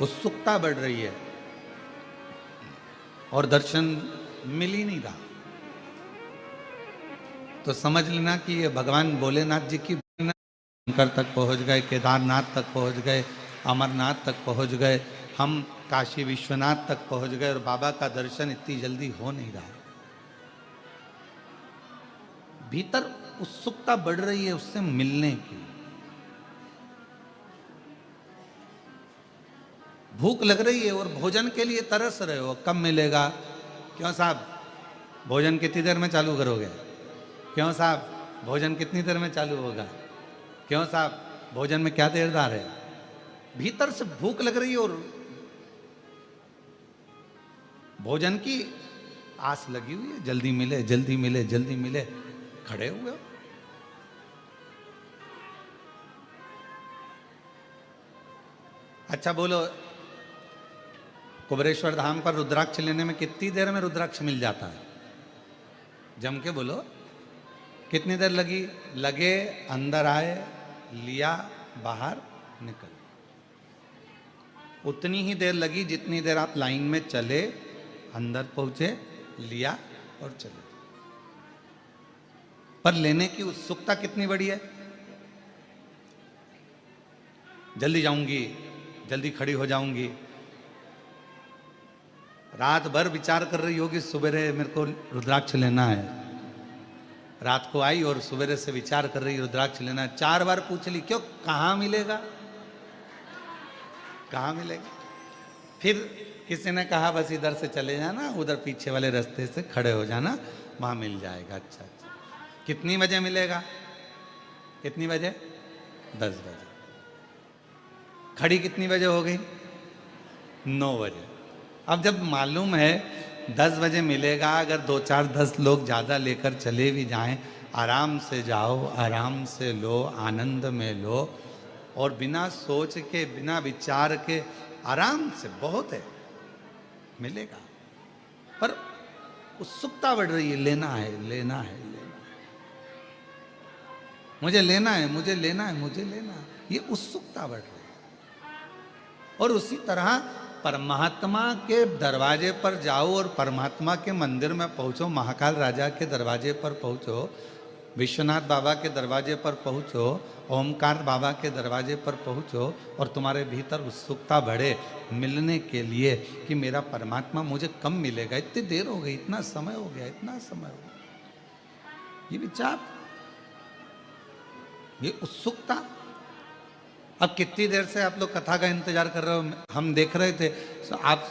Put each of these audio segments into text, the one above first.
उत्सुकता बढ़ रही है और दर्शन मिल ही नहीं रहा, तो समझ लेना कि ये भगवान भोलेनाथ जी की शंकर तक पहुंच गए, केदारनाथ तक पहुंच गए, अमरनाथ तक पहुंच गए, हम काशी विश्वनाथ तक पहुंच गए और बाबा का दर्शन इतनी जल्दी हो नहीं रहा। भीतर उत्सुकता बढ़ रही है उससे मिलने की, भूख लग रही है और भोजन के लिए तरस रहे हो, कब मिलेगा? क्यों साहब भोजन कितनी देर में चालू करोगे? क्यों साहब भोजन कितनी देर में चालू होगा? क्यों साहब भोजन में क्या देरदार है? भीतर से भूख लग रही है और भोजन की आस लगी हुई है, जल्दी मिले जल्दी मिले जल्दी मिले, खड़े हुए हो। अच्छा बोलो, कुबरेश्वर धाम पर रुद्राक्ष लेने में कितनी देर में रुद्राक्ष मिल जाता है? जम के बोलो, कितनी देर लगी? लगे, अंदर आए, लिया, बाहर निकल, उतनी ही देर लगी जितनी देर आप लाइन में चले, अंदर पहुंचे, लिया और चले। पर लेने की उत्सुकता कितनी बड़ी है? जल्दी जाऊंगी, जल्दी खड़ी हो जाऊंगी, रात भर विचार कर रही होगी सुबह मेरे को रुद्राक्ष लेना है, रात को आई और सवेरे से विचार कर रही रुद्राक्ष लेना है, 4 बार पूछ ली, क्यों, कहाँ मिलेगा, कहाँ मिलेगा? फिर किसी ने कहा बस इधर से चले जाना, उधर पीछे वाले रास्ते से खड़े हो जाना, वहां मिल जाएगा। अच्छा अच्छा, कितनी बजे मिलेगा? कितनी बजे? 10 बजे। खड़ी कितनी बजे हो गई? 9 बजे। अब जब मालूम है 10 बजे मिलेगा, अगर 2-4-10 लोग ज़्यादा लेकर चले भी जाएं, आराम से जाओ, आराम से लो, आनंद में लो, और बिना सोच के बिना विचार के आराम से, बहुत है, मिलेगा। पर उत्सुकता बढ़ रही है, लेना है लेना है लेना है, मुझे लेना है मुझे लेना है मुझे लेना है, ये उत्सुकता बढ़ रही है। और उसी तरह परमात्मा के दरवाजे पर जाओ और परमात्मा के मंदिर में पहुंचो, महाकाल राजा के दरवाजे पर पहुंचो, विश्वनाथ बाबा के दरवाजे पर पहुंचो, ओमकार बाबा के दरवाजे पर पहुंचो, और तुम्हारे भीतर उत्सुकता बढ़े मिलने के लिए कि मेरा परमात्मा मुझे कब मिलेगा, इतनी देर हो गई, इतना समय हो गया, इतना समय हो गया, ये विचार, ये उत्सुकता। अब कितनी देर से आप लोग कथा का इंतजार कर रहे हो? हम देख रहे थे, आप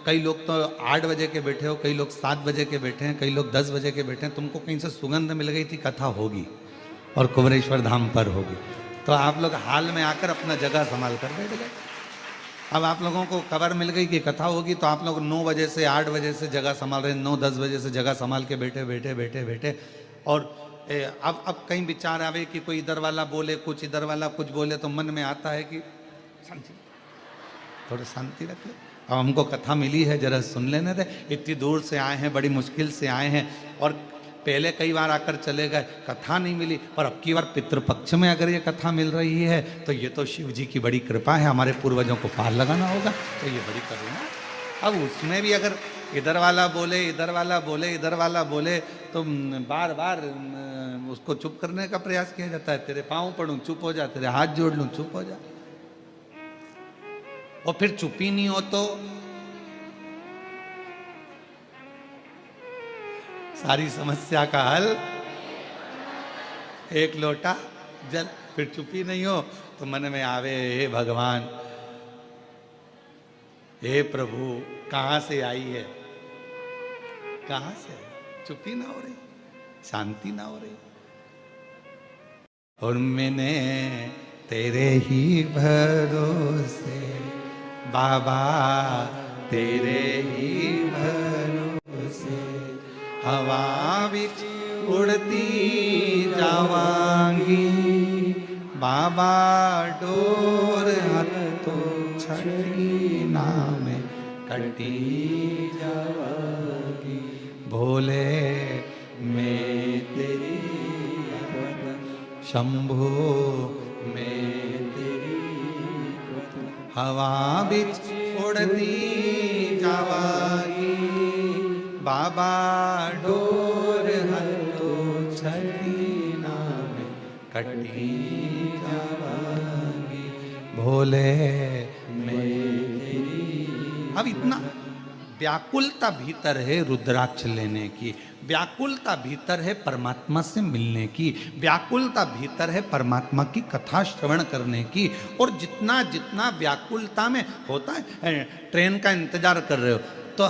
कई लोग तो 8 बजे के बैठे हो, कई लोग 7 बजे के बैठे हैं, कई लोग 10 बजे के बैठे हैं, तुमको कहीं से सुगंध मिल गई थी कथा होगी और कुबरेश्वर धाम पर होगी, तो आप लोग हाल में आकर अपना जगह संभाल कर बैठ गए। अब आप लोगों को खबर मिल गई कि कथा होगी, तो आप लोग 9 बजे से 8 बजे से जगह संभाल रहे हैं, 9-10 बजे से जगह संभाल के बैठे बैठे बैठे बैठे, और अब कहीं विचार आवे कि कोई इधर वाला बोले कुछ, इधर वाला कुछ बोले, तो मन में आता है कि शांति, थोड़ी शांति रख ले, अब हमको कथा मिली है, जरा सुन लेने दे, इतनी दूर से आए हैं, बड़ी मुश्किल से आए हैं, और पहले कई बार आकर चले गए, कथा नहीं मिली, पर अब की बार पितृपक्ष में अगर ये कथा मिल रही है तो ये तो शिव जी की बड़ी कृपा है, हमारे पूर्वजों को पार लगाना होगा, तो ये बड़ी करुणा। अब उसमें भी अगर इधर वाला बोले इधर वाला बोले इधर वाला बोले, तो बार बार उसको चुप करने का प्रयास किया जाता है, तेरे पाँव पड़ूं चुप हो जा, तेरे हाथ जोड़ लूं चुप हो जा, और फिर चुप ही नहीं हो तो सारी समस्या का हल एक लोटा जल, फिर चुप ही नहीं हो तो मन में आवे, हे भगवान, हे प्रभु, कहाँ से आई है, कहाँ से? चुप ही ना हो रही, शांति ना हो रही, और मैंने तेरे ही भरोसे बाबा, तेरे ही भरोसे हवा बिच उड़ती जावांगी, बाबा डोर हथों छड़ी नाम कटी जावांगी, भोले मैं तेरी शंभो मैं तेरी, हवा बिच उड़ती जावागी, बाबा डोर हतो छड़ी नाम कटी जावागी, भोले मेरी। अब इतना व्याकुलता भीतर है रुद्राक्ष लेने की, व्याकुलता भीतर है परमात्मा से मिलने की, व्याकुलता भीतर है परमात्मा की कथा श्रवण करने की। और जितना जितना व्याकुलता में होता है, ट्रेन का इंतजार कर रहे हो तो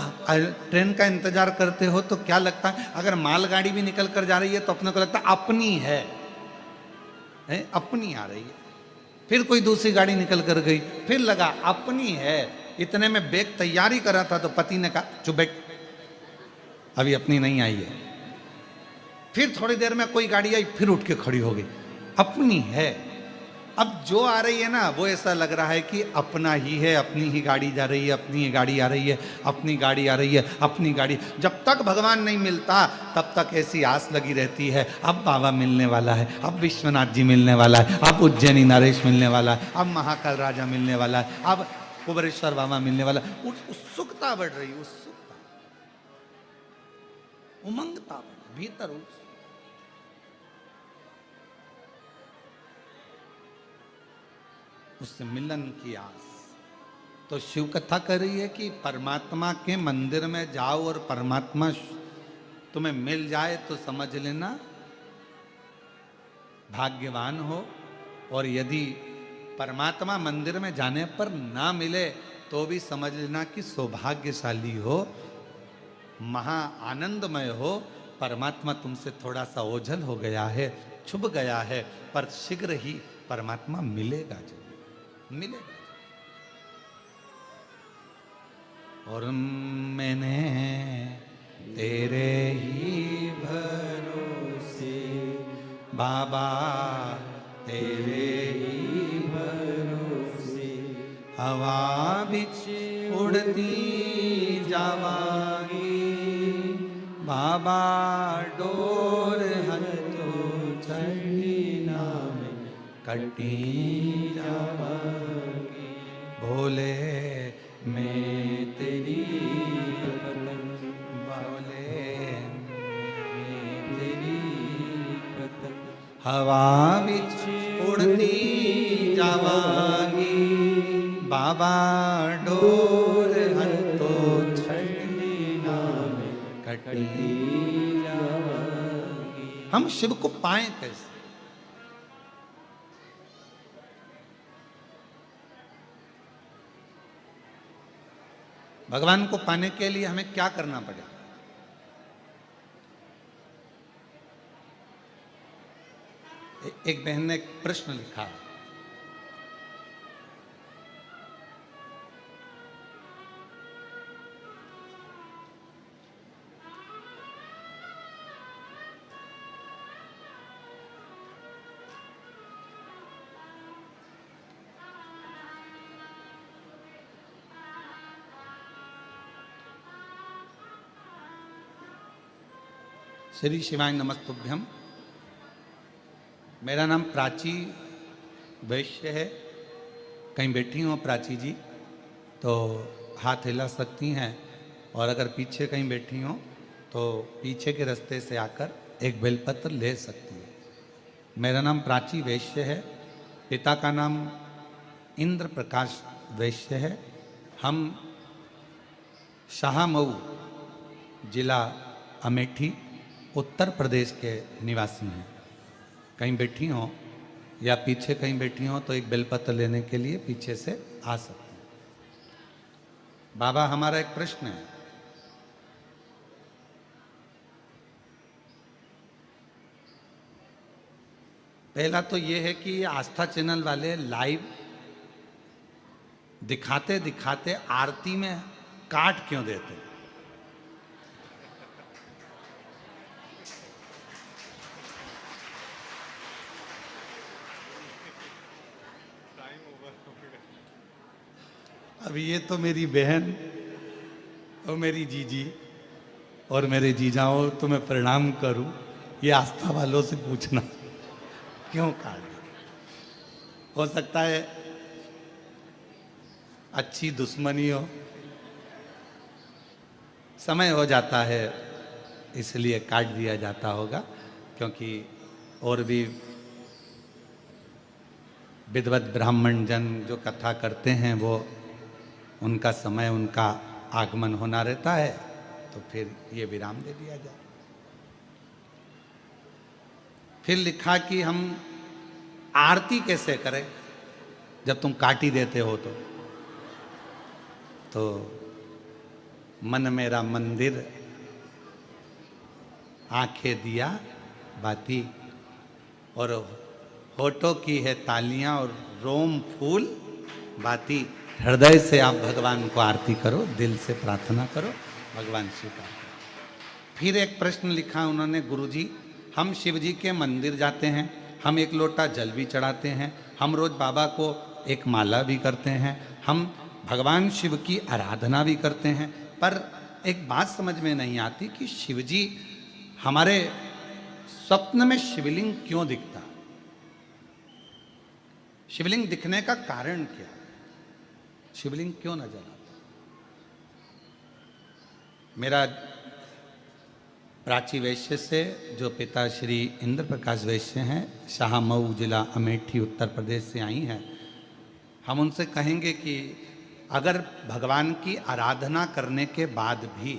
ट्रेन का इंतजार करते हो तो क्या लगता है, अगर मालगाड़ी भी निकल कर जा रही है तो अपने को लगता है अपनी है, अपनी आ रही है। फिर कोई दूसरी गाड़ी निकल कर गई, फिर लगा अपनी है। इतने में बैग तैयारी करा था तो पति ने कहा चुप बैठ, अभी अपनी नहीं आई है। फिर थोड़ी देर में कोई गाड़ी आई, फिर उठ के खड़ी हो गई, अपनी है। अब जो आ रही है ना वो ऐसा लग रहा है कि अपना ही है, अपनी ही गाड़ी जा रही है, अपनी ही गाड़ी आ रही है, अपनी गाड़ी आ रही है, अपनी गाड़ी। जब तक भगवान नहीं मिलता तब तक ऐसी आस लगी रहती है, अब बाबा मिलने वाला है, अब विश्वनाथ जी मिलने वाला है, अब उज्जैनी नरेश मिलने वाला है, अब महाकाल राजा मिलने वाला है, अब कुबरेश्वर बाबा मिलने वाला। उत्सुकता बढ़ रही, उत्सुकता, उमंगता भीतर, उससे मिलन की आस। तो शिव कथा कर रही है कि परमात्मा के मंदिर में जाओ और परमात्मा तुम्हें मिल जाए तो समझ लेना भाग्यवान हो, और यदि परमात्मा मंदिर में जाने पर ना मिले तो भी समझ लेना कि सौभाग्यशाली हो, महा आनंदमय हो। परमात्मा तुमसे थोड़ा सा ओझल हो गया है, छुप गया है, पर शीघ्र ही परमात्मा मिलेगा, जरूर मिलेगा। और मैंने तेरे ही भरोसे बाबा, तेरे ही भरोसे हवा बिच उड़ती जावागी, बाबा डोर हतो छड़ी नाम कटी जावागी, भोले मैं तेरी, भोले मैं तेरी हवा बिच उड़ती जावागी, बाबा डोर हतो छड़ी नाम कटी जावागी। हम शिव को पाएं कैसे? भगवान को पाने के लिए हमें क्या करना पड़ेगा? एक बहन ने एक प्रश्न लिखा, श्री शिवाय नमस्तुभ्यम। मेरा नाम प्राची वैश्य है। कहीं बैठी हो प्राची जी तो हाथ हिला सकती हैं, और अगर पीछे कहीं बैठी हो तो पीछे के रास्ते से आकर एक बेलपत्र ले सकती हैं। मेरा नाम प्राची वैश्य है, पिता का नाम इंद्र प्रकाश वैश्य है। हम शाहमऊ जिला अमेठी उत्तर प्रदेश के निवासी हैं। कहीं बैठी हो या पीछे कहीं बैठी हो तो एक बेलपत्र लेने के लिए पीछे से आ सकते हैं। बाबा, हमारा एक प्रश्न है। पहला तो ये है कि ये आस्था चैनल वाले लाइव दिखाते दिखाते आरती में काट क्यों देते? अब ये तो मेरी बहन और मेरी जीजी और मेरे जीजाओं, तो मैं प्रणाम करूं, ये आस्था वालों से पूछना क्यों काट? हो सकता है अच्छी दुश्मनी हो, समय हो जाता है इसलिए काट दिया जाता होगा, क्योंकि और भी विद्वत ब्राह्मण जन जो कथा करते हैं वो उनका समय, उनका आगमन होना रहता है, तो फिर ये विराम दे दिया जाए। फिर लिखा कि हम आरती कैसे करें जब तुम काटी देते हो तो मन मेरा मंदिर, आंखें दिया बाती, और होठों की है तालियां और रोम फूल बाती। हृदय से आप भगवान को आरती करो, दिल से प्रार्थना करो, भगवान स्वीकार करो। फिर एक प्रश्न लिखा उन्होंने, गुरुजी हम शिव जी के मंदिर जाते हैं, हम एक लोटा जल भी चढ़ाते हैं, हम रोज बाबा को एक माला भी करते हैं, हम भगवान शिव की आराधना भी करते हैं, पर एक बात समझ में नहीं आती कि शिव जी हमारे स्वप्न में शिवलिंग क्यों दिखता, शिवलिंग दिखने का कारण क्या, शिवलिंग क्यों नजर आता। मेरा प्राची वैश्य से जो पिता श्री इंद्र प्रकाश वैश्य हैं, शाहमऊ जिला अमेठी उत्तर प्रदेश से आई हैं, हम उनसे कहेंगे कि अगर भगवान की आराधना करने के बाद भी,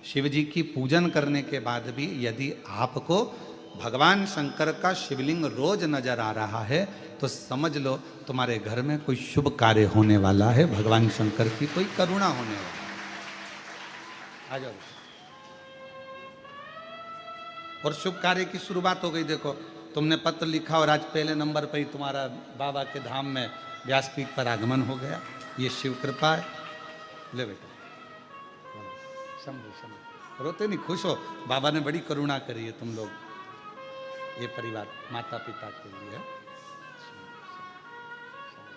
शिव जी की पूजन करने के बाद भी यदि आपको भगवान शंकर का शिवलिंग रोज नजर आ रहा है तो समझ लो तुम्हारे घर में कोई शुभ कार्य होने वाला है, भगवान शंकर की कोई करुणा होने वाली है। आ जाओ। और शुभ कार्य की शुरुआत हो गई। देखो तुमने पत्र लिखा और आज पहले नंबर पर ही तुम्हारा बाबा के धाम में व्यासपीठ पर आगमन हो गया, ये शिव कृपा है। ले बेटा शंभु शंभु, रोते नहीं, खुश हो, बाबा ने बड़ी करुणा करी है तुम लोग, ये परिवार माता पिता के लिए,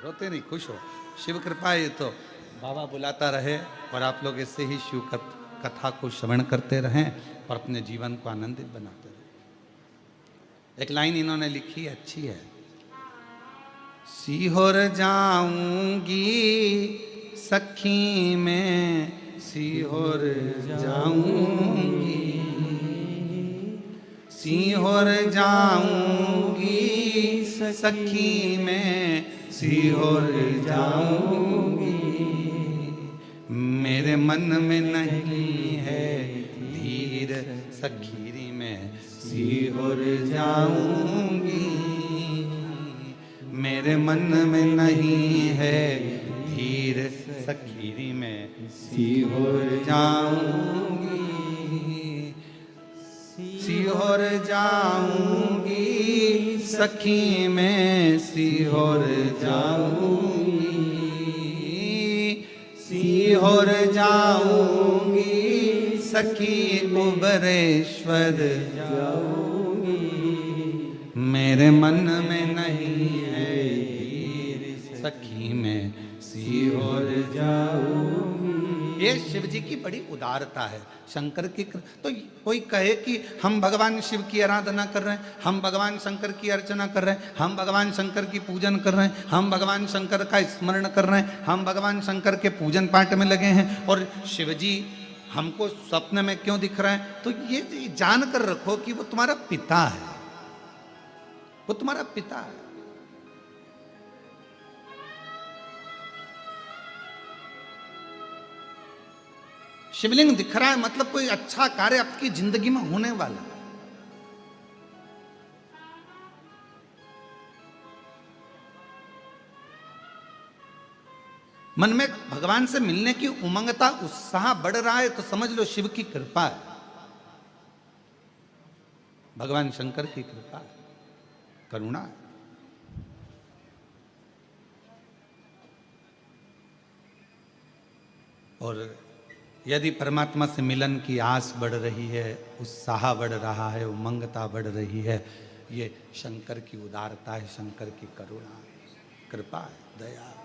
रोते नहीं, खुश हो, शिव कृपा है। ये तो बाबा बुलाता रहे और आप लोग इससे ही शिव कथा को श्रवण करते रहें और अपने जीवन को आनंदित बनाते रहें। एक लाइन इन्होंने लिखी अच्छी है, सीहोर जाऊंगी सखी में, सीहोर जाऊंगी, सीहोर जाऊंगी सखी में, सीहोर जाऊंगी, मेरे मन में नहीं है धीर सखीरी में, सीहोर जाऊंगी, मेरे मन में नहीं है धीर सखीरी में, सीहोर जाऊंगी, सीहोर जाऊंगी सखी में, सीहोर जाऊंगी, सीहोर जाऊंगी सखी कुबरेश्वर जाऊंगी, मेरे मन में नहीं है धीर सखी में, सीहोर जाऊंगी। ये शिव जी की बड़ी उदारता है, शंकर की तो कोई कहे कि हम भगवान शिव की आराधना कर रहे हैं, हम भगवान शंकर की अर्चना कर रहे हैं, हम भगवान शंकर की पूजन कर रहे हैं, हम भगवान शंकर का स्मरण कर रहे हैं, हम भगवान शंकर के पूजन पाठ में लगे हैं, और शिव जी हमको स्वप्न में क्यों दिख रहे हैं। तो ये जान कर रखो कि वो तुम्हारा पिता है, वो तुम्हारा पिता है। शिवलिंग दिख रहा है मतलब कोई अच्छा कार्य आपकी जिंदगी में होने वाला है। मन में भगवान से मिलने की उमंगता, उत्साह बढ़ रहा है तो समझ लो शिव की कृपा है, भगवान शंकर की कृपा है, करुणा है। और यदि परमात्मा से मिलन की आस बढ़ रही है, उत्साह बढ़ रहा है, उमंगता बढ़ रही है, ये शंकर की उदारता है, शंकर की करुणा है, कृपा है, दया है।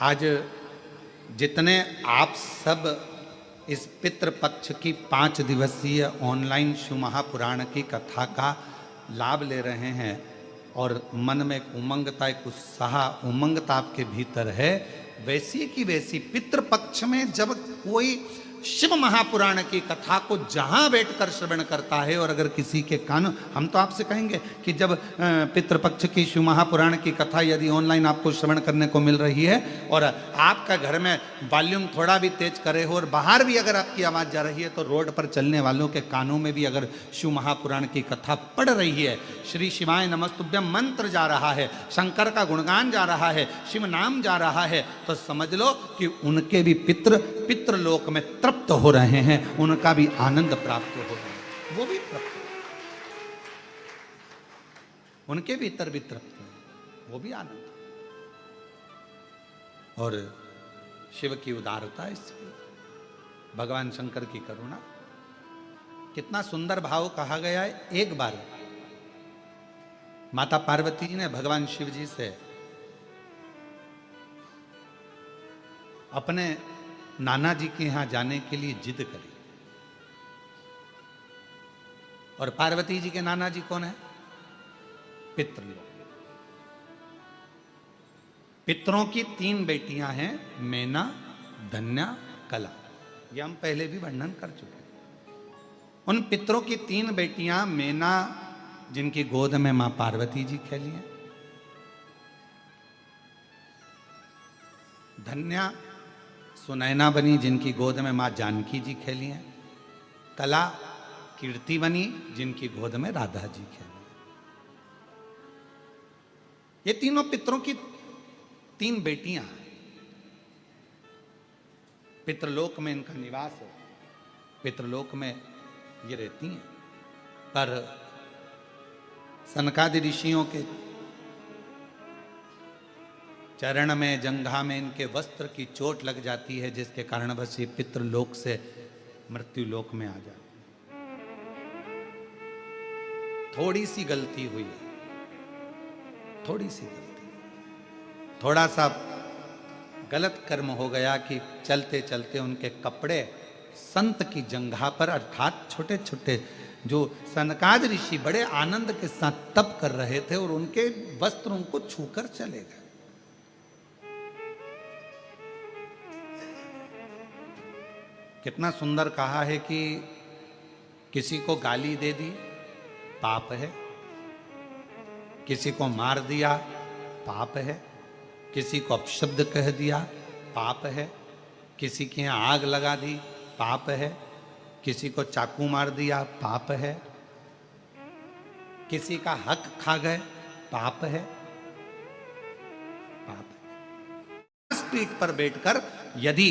आज जितने आप सब इस पितृपक्ष की 5 दिवसीय ऑनलाइन शिव महापुराण की कथा का लाभ ले रहे हैं, और मन में एक उमंगता, एक उत्साह, उमंगता आपके भीतर है, वैसी की वैसी पितृपक्ष में जब कोई शिव महापुराण की कथा को जहां बैठकर श्रवण करता है, और अगर किसी के कान, हम तो आपसे कहेंगे कि जब पितृपक्ष की शिव महापुराण की कथा यदि ऑनलाइन आपको श्रवण करने को मिल रही है और आपका घर में वॉल्यूम थोड़ा भी तेज करे हो और बाहर भी अगर आपकी आवाज़ जा रही है, तो रोड पर चलने वालों के कानों में भी अगर शिव महापुराण की कथा पढ़ रही है, श्री शिवाय नमस्तुभ्यम मंत्र जा रहा है, शंकर का गुणगान जा रहा है, शिव नाम जा रहा है, तो समझ लो कि उनके भी पितृलोक में तृप्त हो रहे हैं, उनका भी आनंद प्राप्त हो रहा है, वो भी तृप्त, उनके भीतर भी तृप्त है, वो भी आनंद। और शिव की उदारता इसकी, भगवान शंकर की करुणा, कितना सुंदर भाव कहा गया है। एक बार माता पार्वती जी ने भगवान शिव जी से अपने नाना जी के यहां जाने के लिए जिद करी। और पार्वती जी के नाना जी कौन है? पितृलोक। पितरों की 3 बेटियां हैं, मैना, धन्या, कला। यह हम पहले भी वर्णन कर चुके हैं। उन पितरों की 3 बेटियां, मैना जिनकी गोद में मां पार्वती जी खेली हैं, धन्या सुनैना बनी जिनकी गोद में मां जानकी जी खेली हैं, कला कीर्ति बनी जिनकी गोद में राधा जी खेली। ये तीनों पितरों की 3 बेटियां हैं। पितृलोक में इनका निवास है, पितृलोक में ये रहती हैं। पर सनकादि ऋषियों के चरण में, जंघा में इनके वस्त्र की चोट लग जाती है, जिसके कारण बस ये पितृलोक से मृत्युलोक में आ जाते। थोड़ी सी गलती हुई है, थोड़ी सी गलती, थोड़ा सा गलत कर्म हो गया कि चलते चलते उनके कपड़े संत की जंघा पर, अर्थात छोटे छोटे जो सनकाद ऋषि बड़े आनंद के साथ तप कर रहे थे, और उनके वस्त्र उनको छूकर चले गए। कितना सुंदर कहा है कि किसी को गाली दे दी पाप है, किसी को मार दिया पाप है, किसी को अपशब्द कह दिया पाप है, किसी के यहाँ आग लगा दी पाप है, किसी को चाकू मार दिया पाप है, किसी का हक खा गए पाप है, पाप है। पीठ पर बैठकर यदि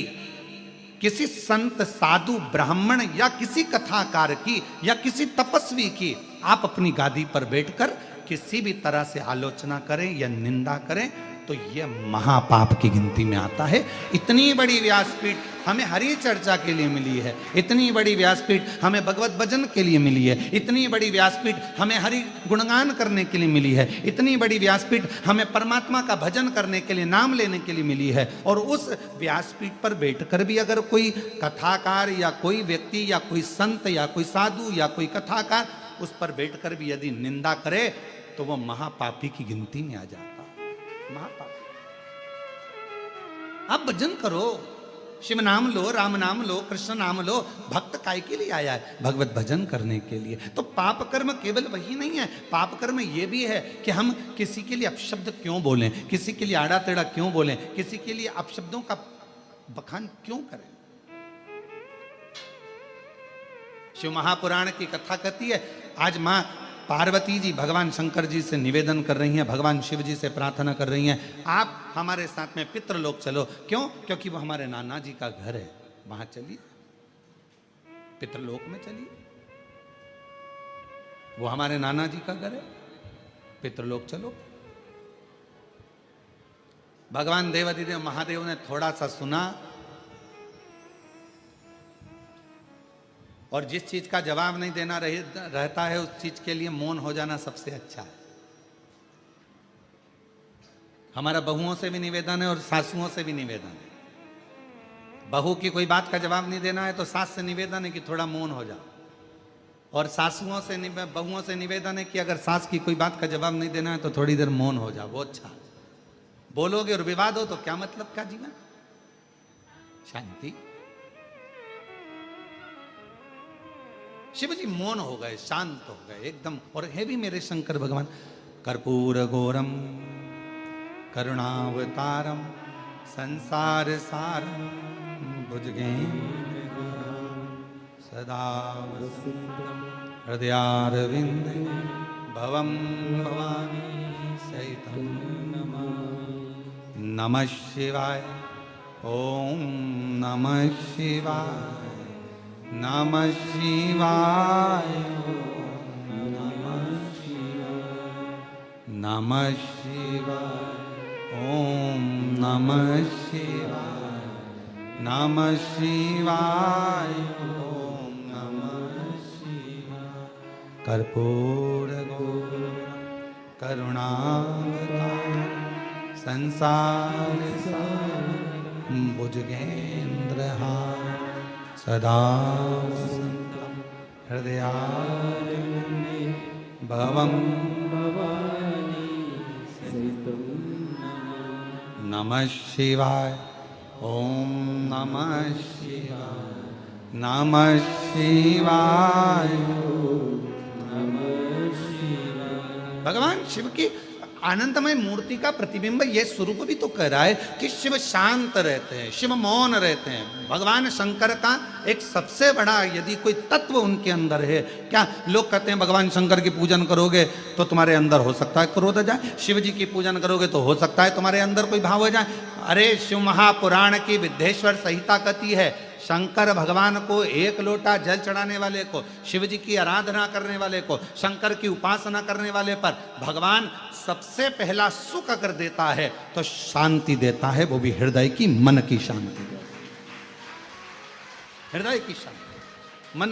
किसी संत, साधु, ब्राह्मण या किसी कथाकार की या किसी तपस्वी की आप अपनी गादी पर बैठकर किसी भी तरह से आलोचना करें या निंदा करें, तो यह महापाप की गिनती में आता है। इतनी बड़ी व्यासपीठ हमें हरि चर्चा के लिए मिली है, इतनी बड़ी व्यासपीठ हमें भगवत भजन के लिए मिली है, इतनी बड़ी व्यासपीठ हमें हरि गुणगान करने के लिए मिली है, इतनी बड़ी व्यासपीठ हमें परमात्मा का भजन करने के लिए, नाम लेने के लिए मिली है। और उस व्यासपीठ पर बैठकर भी अगर कोई कथाकार या कोई व्यक्ति या कोई संत या कोई साधु या कोई कथाकार उस पर बैठकर भी यदि निंदा करे, तो वह महापापी की गिनती में आ जाता। महापापी। आप भजन करो, शिव नाम लो, राम नाम लो, कृष्ण नाम लो। भक्त काय के लिए आया है? भगवत भजन करने के लिए। तो पाप कर्म केवल वही नहीं है, पाप कर्म ये भी है कि हम किसी के लिए अपशब्द क्यों बोलें, किसी के लिए आड़ा टेढ़ा क्यों बोलें, किसी के लिए अपशब्दों का बखान क्यों करें। शिव महापुराण की कथा कहती है, आज मां पार्वती जी भगवान शंकर जी से निवेदन कर रही हैं, भगवान शिव जी से प्रार्थना कर रही हैं, आप हमारे साथ में पितृलोक चलो। क्यों? क्योंकि वो हमारे नाना जी का घर है, वहां चलिए, पितृलोक में चलिए। वो हमारे नाना जी का घर है, पितृलोक चलो। भगवान देवाधिदेव महादेव ने थोड़ा सा सुना, और जिस चीज का जवाब नहीं देना रहता है, उस चीज के लिए मौन हो जाना सबसे अच्छा है। हमारा बहुओं से भी निवेदन है और सासुओं से भी निवेदन है। बहू की कोई बात का जवाब नहीं देना है तो सास से निवेदन है कि थोड़ा मौन हो जाओ। और सासुओं से बहुओं से निवेदन है कि अगर सास की कोई बात का जवाब नहीं देना है तो थोड़ी देर मौन हो जाओ, वो अच्छा। बोलोगे और विवाद हो तो क्या मतलब का जीवन? शांति। शिव जी मौन हो गए, शांत हो गए एकदम। और है भी मेरे शंकर भगवान, कर्पूर गौरम करुणावतारम संसार सारम भुजगेन्द्र सदा हृदयारविंदे भवम भवानी सहितं नमः शिवाय। ओम नमः शिवाय, नमः शिवाय, नमः शिवाय, नमः शिवाय। ओम नमः शिवाय, नमः शिवाय, ओम नमः शिवाय। कर्पूर गौरम करुणावतारम संसार सारम भुजगेन्द्रहारं सदा वसन्तं हृदयारविन्दे भवं भवानी सहितं नमः शिवाय। ओम नमः शिवाय, नमः शिवाय, नमः शिवाय। भगवान शिव की आनंदमय मूर्ति का प्रतिबिंब ये स्वरूप भी तो कह रहा है कि शिव शांत रहते हैं, शिव मौन रहते हैं। भगवान शंकर का एक सबसे बड़ा यदि कोई तत्व उनके अंदर है, क्या लोग कहते हैं भगवान शंकर की पूजन करोगे तो तुम्हारे अंदर हो सकता है क्रोध आ जाए, शिव जी की पूजन करोगे तो हो सकता है तुम्हारे अंदर कोई भाव आ जाए। अरे शिव महापुराण की विद्येश्वर संहिता कहती है, शंकर भगवान को एक लोटा जल चढ़ाने वाले को, शिव जी की आराधना करने वाले को, शंकर की उपासना करने वाले पर भगवान सबसे पहला सुख अगर देता है तो शांति देता है, वो भी हृदय की, मन की शांति देता है। हृदय की शांति, मन